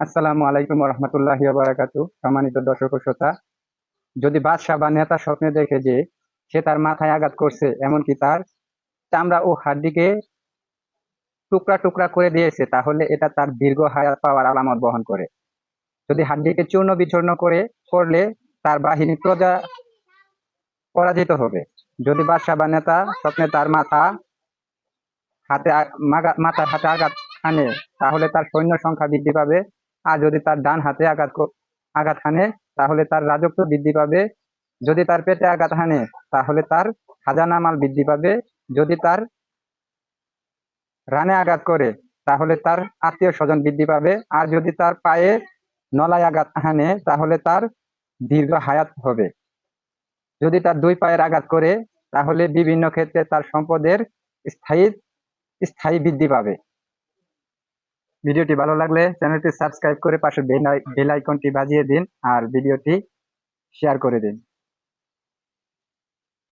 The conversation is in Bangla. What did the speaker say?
আসসালামু আলাইকুম রহমতুল্লাহি বারাকাতু। সম্মানিত দর্শক ও শ্রোতা, যদি বাদশাহ বা নেতা স্বপ্নে দেখে যে সে তার মাথায় আঘাত করছে, এমনকি তার চামড়া ও হাড্ডিকে টুকরা টুকরা করে দিয়েছে, তাহলে এটা তার দীর্ঘ হায়াত পাওয়ার আলামত বহন করে। যদি হাড্ডিকে চূর্ণ বিচূর্ণ করলে তার বাহিনী পরাজিত হবে। যদি বাদশাহ বা নেতা স্বপ্নে তার মাথার হাতে আঘাত হানে, তাহলে তার সৈন্য সংখ্যা বৃদ্ধি পাবে। আর যদি তার ডান হাতে আঘাত হানে, তাহলে তার রাজত্ব বৃদ্ধি পাবে। যদি তার পেটে আঘাত হানে, তাহলে তার খাজানা মাল বৃদ্ধি পাবে। যদি তার রানে আঘাত করে, তাহলে তার আত্মীয় স্বজন বৃদ্ধি পাবে। আর যদি তার পায়ে নলায় আঘাত হানে, তাহলে তার দীর্ঘ হায়াত হবে। যদি তার দুই পায়ের আঘাত করে, তাহলে বিভিন্ন ক্ষেত্রে তার সম্পদের স্থায়ী স্থায়ী বৃদ্ধি পাবে। ভিডিওটি ভালো লাগলে চ্যানেলটি সাবস্ক্রাইব করে পাশে বেল আইকনটি বাজিয়ে দিন আর ভিডিওটি শেয়ার করে দিন।